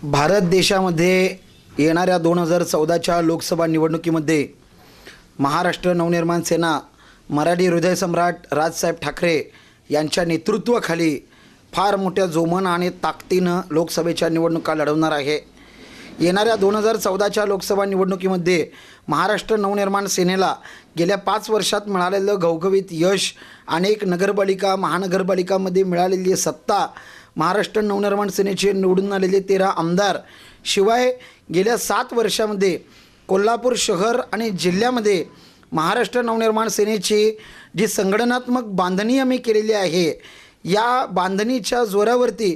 भारत देशामध्ये येणाऱ्या 2014च्या लोकसभा निवडणुकीमध्ये महाराष्ट्र नवनिर्माण सेना मराठी हृदय सम्राट राजसाहेब ठाकरे यांच्या नेतृत्वाखाली फार मोठ्या जोमान आणि ताकदीनं लोकसभेच्या निवडणुका लढवणार आहे। येणाऱ्या 2014च्या लोकसभा निवडणुकीमध्ये महाराष्ट्र नवनिर्माण सेनेला गेल्या 5 वर्षात मिळालेलं घवघवीत यश, अनेक नगरपालिका महानगरपालिकांमध्ये मिळालेली सत्ता, महाराष्ट्र नवनिर्माण सेनेचे निवडून आलेले 13 आमदार, शिवाय गेल्या 7 वर्षामध्ये कोल्हापूर शहर आणि जिल्ह्यामध्ये महाराष्ट्र नवनिर्माण सेनेची जी संघटनात्मक बांधणी आम्ही केलेली आहे, या बांधणीच्या जोरावरती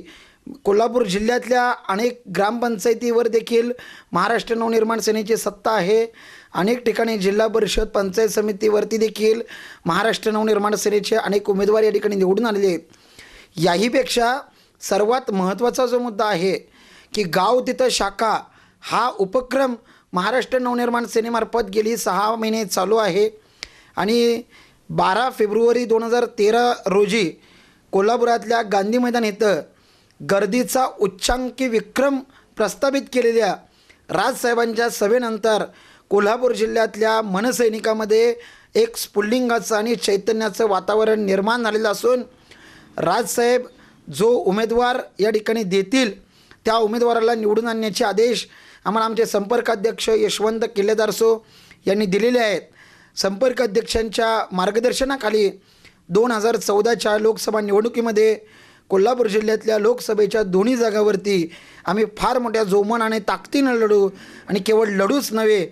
कोल्हापूर जिल्ह्यातल्या अनेक ग्रामपंचायतीवर देखील महाराष्ट्र नवनिर्माण सेनेची सत्ता आहे। अनेक ठिकाणी जिल्हा परिषद पंचायत समितीवरती देखील महाराष्ट्र नवनिर्माण सेनेचे अनेक उमेदवार या ठिकाणी निवडून आलेले आहेत। याहीपेक्षा सर्वात महत्त्वाचा जो मुद्दा आहे की गाव तिथं शाखा हा उपक्रम महाराष्ट्र नवनिर्माण सेनेमार्फत गेली 6 महिने चालू आहे आणि 12 फेब्रुवारी 2013 रोजी कोल्हापुरातल्या गांधी मैदान इथं गर्दीचा उच्चांकी विक्रम प्रस्थापित केलेल्या राजसाहेबांच्या सभेनंतर कोल्हापूर जिल्ह्यातल्या मनसैनिकामध्ये एक स्फुल्लिंगाचं आणि चैतन्याचं वातावरण निर्माण झालेलं असून राजसाहेब जो उमेदवार या ठिकाणी देतील त्या उमेदवाराला निवडून आणण्याचे आदेश आम्हाला आमचे संपर्क अध्यक्ष यशवंत किल्लेदारसो यांनी दिलेले आहेत। संपर्क अध्यक्षांच्या मार्गदर्शनाखाली 2014च्या लोकसभा निवडणुकीमध्ये कोल्हापूर जिल्ह्यातल्या लोकसभेच्या दोन्ही जागावरती आम्ही फार मोठ्या जोमान आणि ताकदीनं लढू आणि केवळ लढूच नव्हे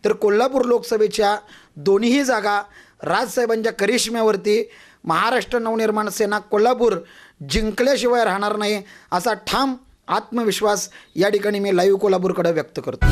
तर कोल्हापूर लोकसभेच्या दोन्हीही जागा राजसाहेबांच्या करिश्म्यावरती महाराष्ट्र नवनिर्माण सेना कोल्हापूर जिंकल्याशिवाय राहणार नाही असा ठाम आत्मविश्वास या ठिकाणी मी लाईव्ह कोल्हापूरकडे व्यक्त करतो।